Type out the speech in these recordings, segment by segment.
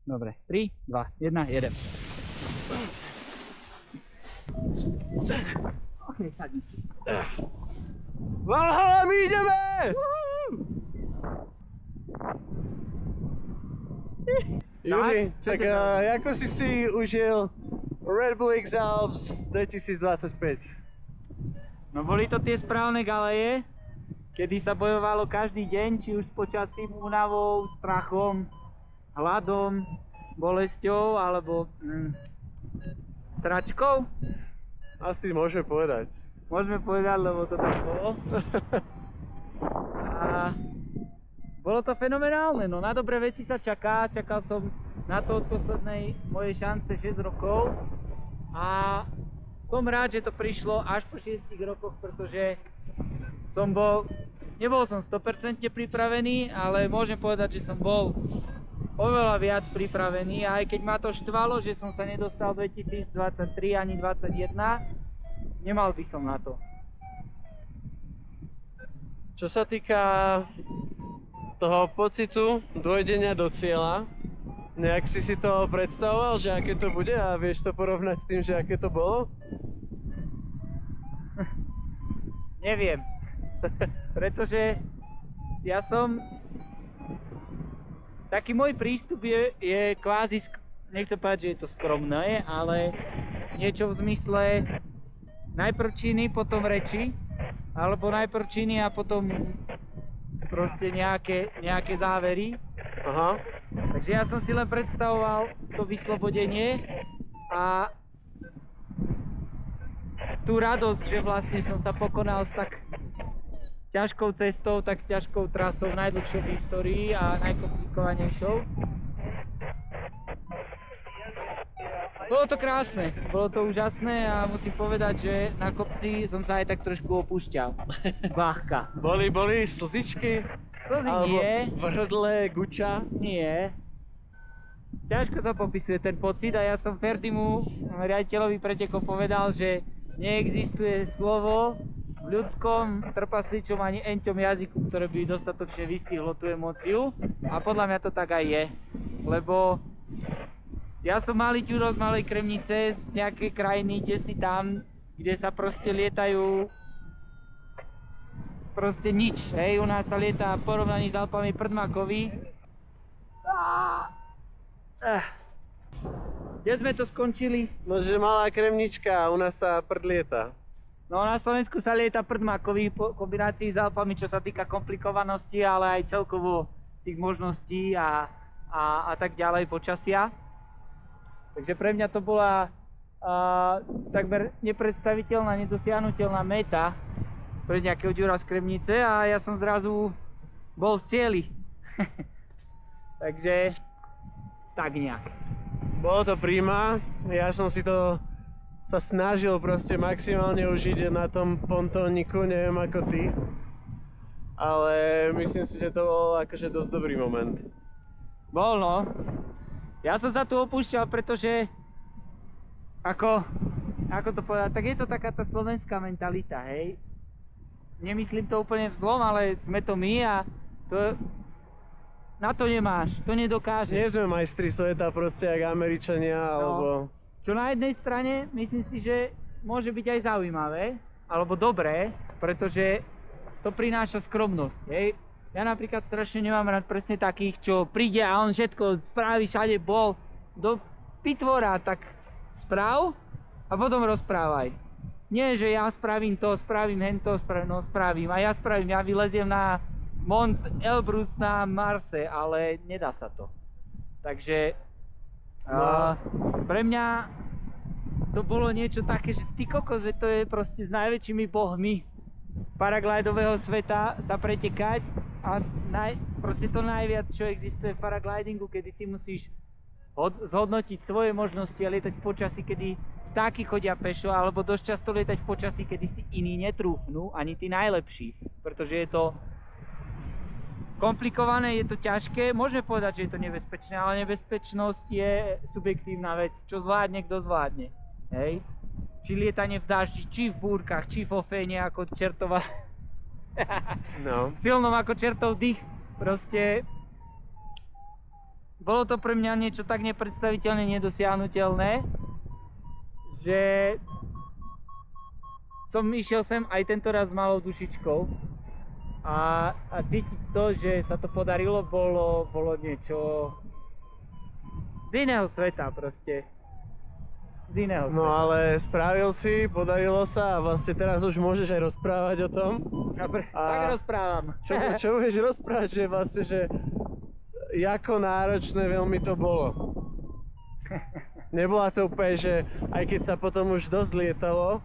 Dobre, 3, 2, 1, jedem. Ok, sadni si. Valhalla, my ideme! Juri, tak ako si užil Red Bull X Alps 2025? No boli to tie správne galeje, kedy sa bojovalo každý deň, či už s počasím, únavou, strachom, hladom, bolesťou alebo sračkou. Asi môžeme povedať. Môžeme povedať, lebo to tak bolo. A bolo to fenomenálne, no na dobré veci sa čaká. Čakal som na to od poslednej mojej šance 6 rokov a som rád, že to prišlo až po 6 rokoch, pretože nebol som 100% pripravený, ale môžem povedať, že som bol oveľa viac pripravený, a aj keď ma to štvalo, že som sa nedostal 2023 ani 2021, nemal by som na to. Čo sa týka toho pocitu dojdenia do cieľa, nejak si to predstavoval, že aké to bude, a vieš to porovnať s tým, že aké to bolo? Neviem, pretože ja som... Taký môj prístup je kvázi, nechcem povedať, že je to skromné, ale niečo v zmysle najprv činy, potom reči, alebo najprv činy a potom proste nejaké závery. Aha. Takže ja som si len predstavoval to vyslobodenie a tú radosť, že vlastne som sa pokonal s tak ťažkou cestou, tak ťažkou trasou, najdlhšou v histórii a najkomplikovanejšou. Bolo to krásne, bolo to úžasné a musím povedať, že na kopci som sa aj tak trošku opúšťal. Zľahka. Boli slzičky? Slzy nie. V hrdle, guča? Nie. Ťažko sa popisuje ten pocit a ja som Ferdimu, riaditeľovi pretekov, povedal, že neexistuje slovo v ľudskom, trpasličom ani enťom jazyku, ktoré by dostatočne vystihlo tú emóciu, a podľa mňa to tak aj je, lebo ja som malý ťuro z Malej Kremnice, z nejakej krajiny, kde si tam, kde sa proste lietajú proste nič, hej, u nás sa lieta v porovnaní s Alpami Prdmakovi. Kde sme to skončili? No, že Malá Kremnička, u nás sa lieta. No, na Slovensku sa lieta Prdmakovi v kombinácii s Alpami, čo sa týka komplikovanosti, ale aj celkovo tých možností a tak ďalej, počasia. Takže pre mňa to bola takmer nepredstaviteľná, nedosiahnuteľná meta pre nejakého ďura z Kremnice a ja som zrazu bol v cieli. Takže tak nejak. Bolo to prima, ja som si to sa snažil proste maximálne užiť na tom pontóniku, neviem ako ty. Ale myslím si, že to bol akože dosť dobrý moment. Bol, no. Ja som sa tu opúšťal, pretože ako to povedať, tak je to taká tá slovenská mentalita, hej. Nemyslím to úplne v zlom, ale sme to my a to na to nemáš, to nedokážeš. Nie sme majstri sveta proste jak Američania, alebo... Čo na jednej strane myslím si, že môže byť aj zaujímavé, alebo dobré, pretože to prináša skromnosť, hej. Ja napríklad strašne nemám rád presne takých, čo príde a on všetko spraví, všade bol, do pitvora, tak správ a potom rozprávaj. Nie, že ja spravím to, spravím hento, spravím a ja spravím, ja vyleziem na Mont Elbrus na Marse, ale nedá sa to. Takže pre mňa to bolo niečo také, že ty kokos, že to je proste s najväčšími bohmi paraglidového sveta sa pretekať a proste to najviac, čo existuje v paraglidingu, kedy ty musíš zhodnotiť svoje možnosti a lietať v počasí, kedy vtáky chodia pešo, alebo dosť často lietať v počasí, kedy si iní netrúfnú, ani tí najlepší, pretože je to komplikované, je to ťažké, môžeme povedať, že je to nebezpečné, ale nebezpečnosť je subjektívna vec, čo zvládne, kto zvládne, hej? Či lietanie v daždi, či v búrkach, či vo féne ako čertová, no. silnom ako čertov dých, proste bolo to pre mňa niečo tak nepredstaviteľne nedosiahnuteľné, že som išiel sem aj tento raz s malou dušičkou a cítiť to, že sa to podarilo, bolo niečo z iného sveta proste. Z iného No sveta. ale spravil si, podarilo sa a vlastne teraz už môžeš aj rozprávať o tom. Dobre, tak rozprávam. Čo budeš rozprávať, že vlastne, že ako náročné veľmi to bolo. Nebola to úplne, že aj keď sa potom už dosť lietalo,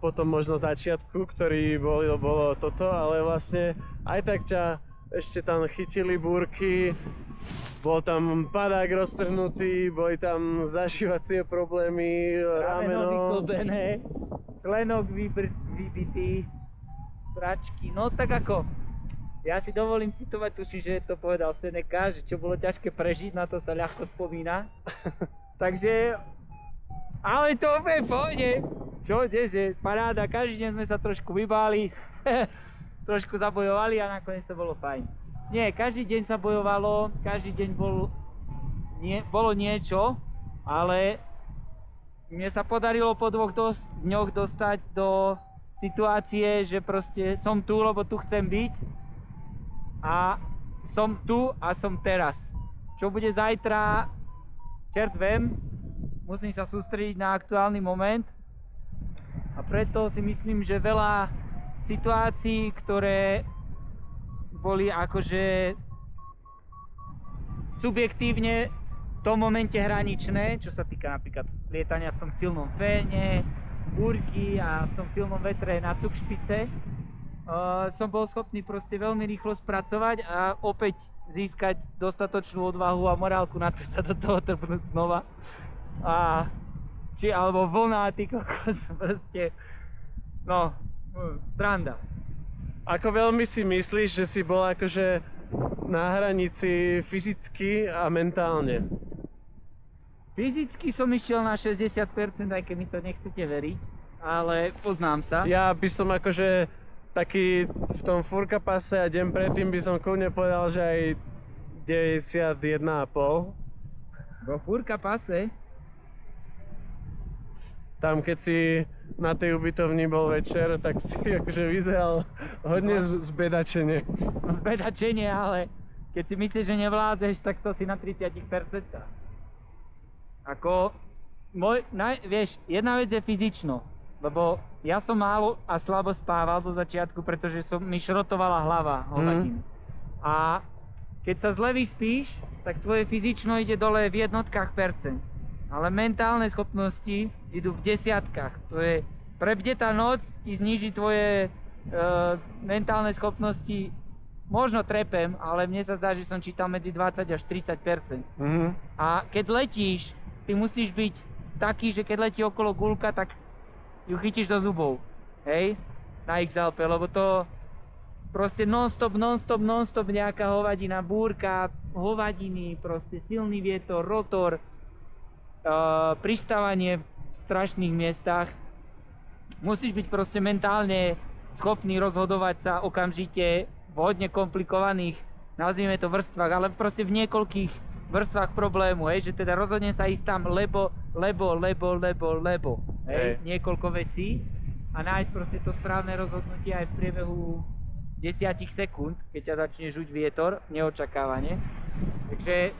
potom možno začiatku, ktorý bolo toto, ale vlastne aj tak ťa ešte tam chytili búrky, bol tam padák roztrhnutý, boli tam zašívacie problémy, Rameno rameno. vyklbené, klenok vybitý, pračky, no tak ako, ja si dovolím citovať, tuším, že to povedal Seneca, že čo bolo ťažké prežiť, na to sa ľahko spomína. Takže, ale to úplne pôjde. Čo, že paráda, každý deň sme sa trošku vybáli, trošku zabojovali a nakoniec to bolo fajn. Nie, každý deň sa bojovalo, každý deň bolo niečo, ale mne sa podarilo po 2 dňoch dostať do situácie, že proste som tu, lebo tu chcem byť a som tu a som teraz. Čo bude zajtra, čert viem, musím sa sústrediť na aktuálny moment a preto si myslím, že veľa situácií, ktoré boli akože subjektívne v tom momente hraničné, čo sa týka napríklad lietania v tom silnom féne, búrky a v tom silnom vetre na Zugspitze, som bol schopný proste veľmi rýchlo spracovať a opäť získať dostatočnú odvahu a morálku na to sa do toho trpnúť znova. Alebo vlna, ty kokos, proste, no, sranda. Ako veľmi si myslíš, že si bol akože na hranici fyzicky a mentálne? Fyzicky som išiel na 60%, aj keď mi to nechcete veriť, ale poznám sa. Ja by som akože taký v tom furka pase a deň predtým by som kľudne povedal, že aj 91,5. Vo furka pase? Tam keď si na tej ubytovni bol večer, tak si akože vyzeral hodne zbedačene. Zbedačenie, ale keď si myslíš, že nevládzeš, tak to si na 30%. Ako, vieš, jedna vec je fyzično, lebo ja som málo a slabo spával do začiatku, pretože mi šrotovala hlava hovadinu. A keď sa zle vyspíš, tak tvoje fyzično ide dole v jednotkách percent. Ale mentálne schopnosti idú v desiatkách. To je, prebdetá noc ti zníži tvoje mentálne schopnosti. Možno trepem, ale mne sa zdá, že som čítal medzi 20 až 30%. A keď letíš, ty musíš byť taký, že keď letí okolo guľka, tak ju chytíš do zubov. Hej? Na XLP, lebo to proste non-stop nejaká hovadina, búrka, hovadiny, proste silný vietor, rotor, pristávanie v strašných miestach. Musíš byť proste mentálne schopný rozhodovať sa okamžite v hodne komplikovaných, nazvime to vrstvách, ale proste v niekoľkých vrstvách problému, hej, že teda rozhodne sa ísť tam lebo, hej, niekoľko vecí a nájsť proste to správne rozhodnutie aj v priebehu 10 sekúnd, keď ťa začne žuť vietor, neočakávane. Takže,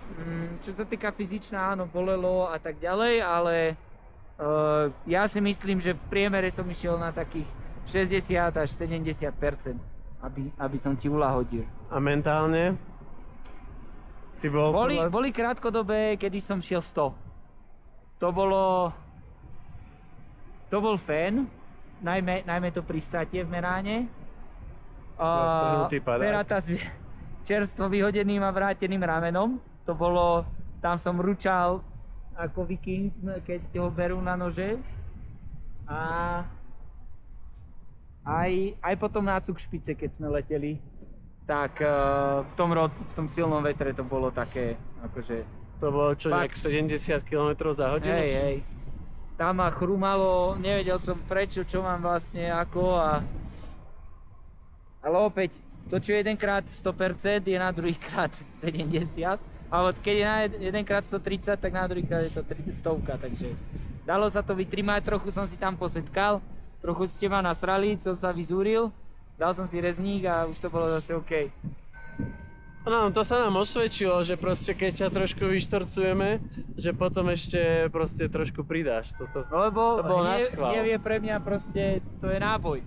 čo sa týka fyzičná, áno, bolelo a tak ďalej, ale ja si myslím, že v priemere som išiel na takých 60 až 70%, aby som ti uľahodil. A mentálne? Si bol... Boli krátkodobé, kedy som šiel 100. To bol fén, najmä to pristátie v Meráne. Peráta s čerstvo vyhodeným a vráteným ramenom. To bolo, tam som ručal ako viking, keď ho berú na nože. A aj potom na Zugspitze, keď sme leteli, tak v tom silnom vetre to bolo také, akože... To bolo čo, nejak 70 km za hodinu? Hej. Tam ma chrumalo, nevedel som prečo, čo mám vlastne, ako ale opäť, to čo jedenkrát 100% je na druhýkrát 70. Ale keď je na jedenkrát 130, tak na druhýkrát je to 100, takže dalo sa to vytrimať, trochu som si tam posetkal, trochu ste ma nasrali, som sa vyzúril, dal som si rezník a už to bolo zase OK. No, to sa nám osvedčilo, že proste keď ťa trošku vyštorcujeme, že potom ešte proste trošku pridáš. No lebo to bolo naschvál. hnev je pre mňa proste, to je náboj.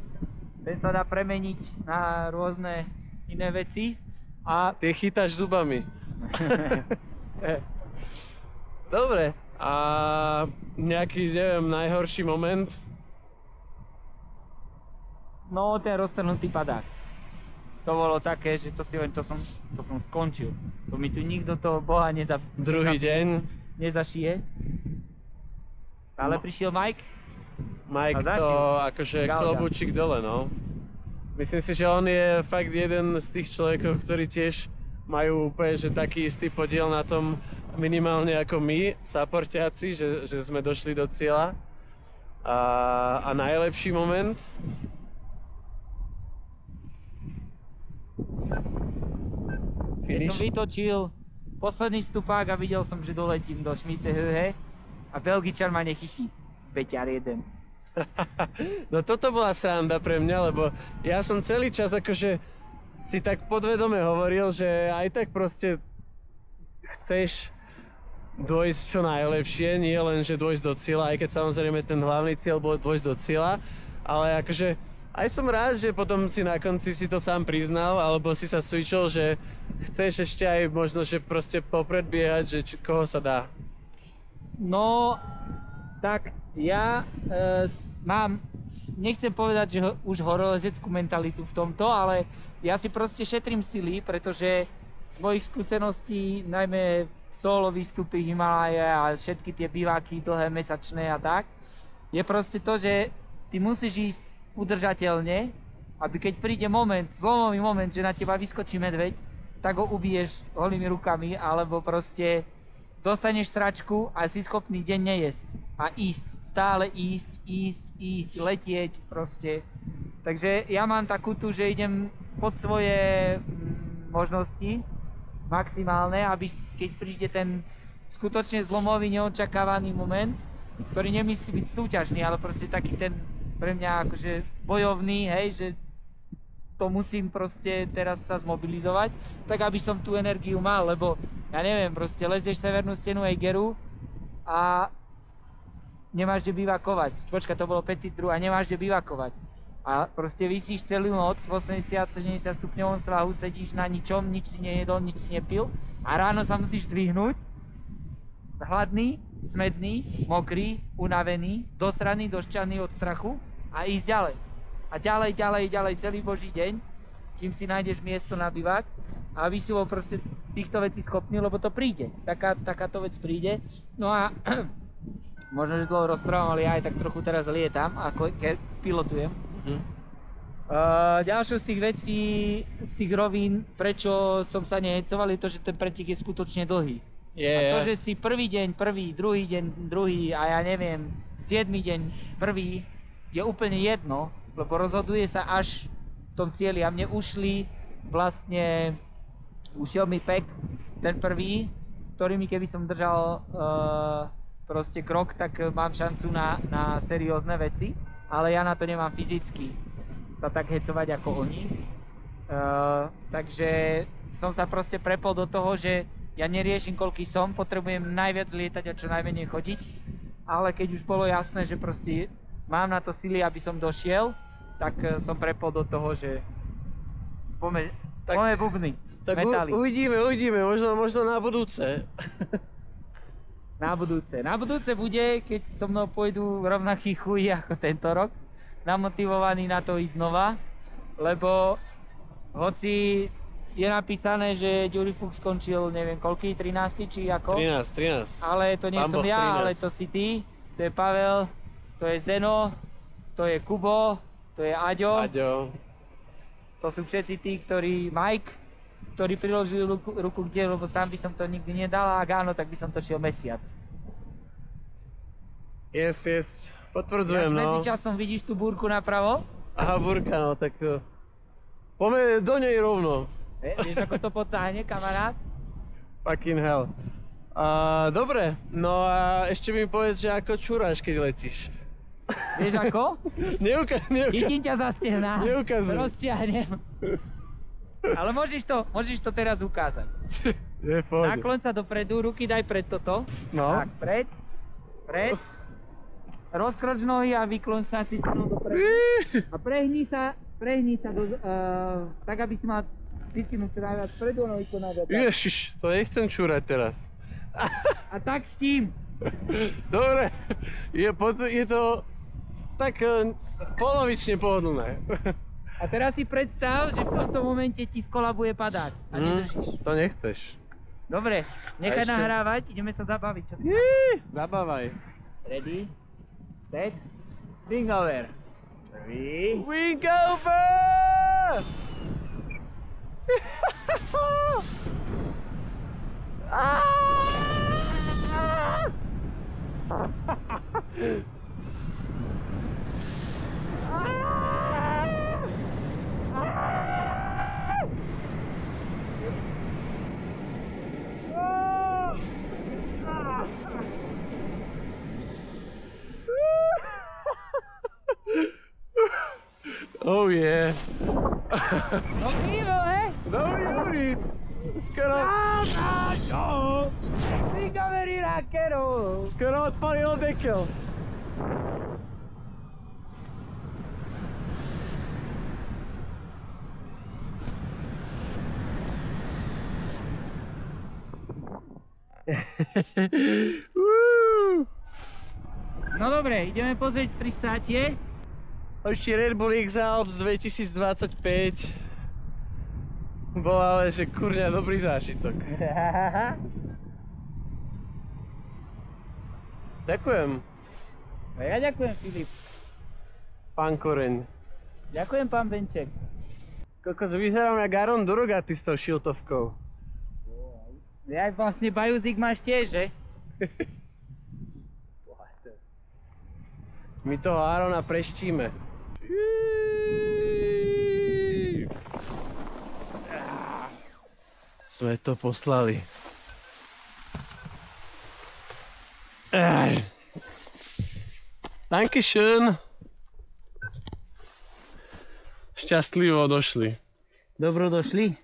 Ten sa dá premeniť na rôzne iné veci a... Ty chytáš zubami. Dobre. A nejaký, neviem, najhorší moment? No, ten roztrhnutý padák. To bolo také, že to som skončil. To mi tu nikto toho boha Druhý deň. nezašije. Ale prišiel Mike. Mike to akože klobúčik dole, no. Myslím si, že on je fakt jeden z tých človekov, ktorí tiež majú úplne že taký istý podiel na tom minimálne ako my, supportiaci, že sme došli do cieľa. A najlepší moment? Keď som vytočil posledný stupák a videl som, že doletím do Schmittehöhe a Belgičan ma nechytí. Beťar jeden. No toto bola sranda pre mňa, lebo ja som celý čas akože si tak podvedome hovoril, že aj tak proste chceš dôjsť čo najlepšie, nie len že dôjsť do cieľa, aj keď samozrejme ten hlavný cieľ bol dôjsť do cieľa, ale akože aj som rád, že potom si na konci si to sám priznal, alebo si sa switchol, že chceš ešte aj možno, že proste popredbiehať, že koho sa dá. No, tak ja mám, nechcem povedať, že už horolezeckú mentalitu v tomto, ale ja si proste šetrím sily, pretože z mojich skúseností, najmä solo výstupy Himalaje a všetky tie biváky dlhé mesačné a tak, je proste to, že ty musíš ísť udržateľne, aby keď príde moment, zlomový moment, že na teba vyskočí medveď, tak ho ubiješ holými rukami, alebo proste dostaneš sračku a si schopný deň nejesť a ísť, stále ísť, letieť proste. Takže ja mám takú tu, že idem pod svoje možnosti maximálne, aby keď príde ten skutočne zlomový, neočakávaný moment, ktorý nemusí byť súťažný, ale proste taký ten pre mňa akože bojovný, hej, že to musím proste teraz sa zmobilizovať, tak aby som tú energiu mal, lebo ja neviem, proste lezieš severnú stenu Eigeru a nemáš kde bivakovať. Počka, to bolo Petit Dru a nemáš kde bivakovať. A proste visíš celú noc v 80-70 stupňovom svahu, sedíš na ničom, nič si nejedol, nič si nepil a ráno sa musíš dvihnúť, hladný, smedný, mokrý, unavený, dosraný, došťaný od strachu a ísť ďalej. A ďalej, celý boží deň, kým si nájdeš miesto na bivák a aby si bol proste týchto vecí schopný, lebo to príde. Takáto vec príde. No a možno, že dlho rozprávam, ale ja aj tak trochu teraz lietam, ako pilotujem. Ďalšou z tých vecí, z tých rovín, prečo som sa nehecoval, je to, že ten pretek je skutočne dlhý. A to, že si prvý deň, prvý, druhý deň, druhý a ja neviem, 7. deň, prvý, je úplne jedno, lebo rozhoduje sa až v tom cieli a mne ušiel mi pek, ten prvý, ktorý mi keby som držal proste krok, tak mám šancu na seriózne veci, ale ja na to nemám fyzicky sa tak hecovať ako oni. Takže som sa proste prepol do toho, že ja neriešim, koľký som, potrebujem najviac lietať a čo najmenej chodiť, ale keď už bolo jasné, že proste mám na to sily, aby som došiel, tak som prepol do toho, že poďme bubny, tak metály. Uvidíme, možno na budúce. Na budúce bude, keď so mnou pôjdu rovnakí chuji ako tento rok, namotivovaní na to ísť znova, lebo hoci je napísané, že Ďuri Fuchs skončil, neviem koľký, 13. či ako? 13. Ale to nie som ja, 13. Ale to si ty, to je Pavel, to je Zdeno, to je Kubo, to je Aďo. To sú všetci tí, Mike, ktorí priložili ruku k dielu, lebo sám by som to nikdy nedal, a ak áno, tak by som to šiel mesiac. Yes, potvrdzujem, no. Medzičasom vidíš tú búrku napravo? Aha, búrka, no, tak poďme do nej rovno. Vieš, ako to potáhne, kamarát? Fucking hell. Dobre, no a ešte mi povedz, že ako čuráš, keď letíš. Vieš ako? Chytím ťa za stehná, Neukazuj. rozťahnem. Ale môžeš to teraz ukázať. Je v pohode. Nakloň sa dopredu, ruky daj pred toto. No. Tak, pred. Rozkroč nohy a vykloň sa cistinou dopredu. A prehni sa tak, aby si mal cistinu čo najviac predu a nohy čo najviac. Ježiš, to nechcem čúrať teraz. A tak s tým. Dobre, je to tak polovične pohodlné. A teraz si predstav, že v tomto momente ti z kola bude padať a nedržíš. To nechceš. Dobre, nechaj ešte- nahrávať, ideme sa zabaviť. Čo ty Zabávaj. Ready, set, wing over. Ready. Wing over! Oh yeah. No vole! Dobrý. Skoro... Wing over Irakeru! Skoro odpalilo dekel. No dobre, ideme pozrieť pristátie. Ešte Red Bull X Alps 2025. Bol ale, že kurňa dobrý zážitok. Ďakujem, A ja ďakujem, Filip. pán Koreň. Ďakujem, pán Benček. Kokos, vyzerám jak Aron Dorogaty s tou šiltovkou. Ja vlastne bajúzik máš tiež, že? My toho Arona preštíme. Sme to poslali. Dankeschön. Šťastlivo došli. Dobro došli.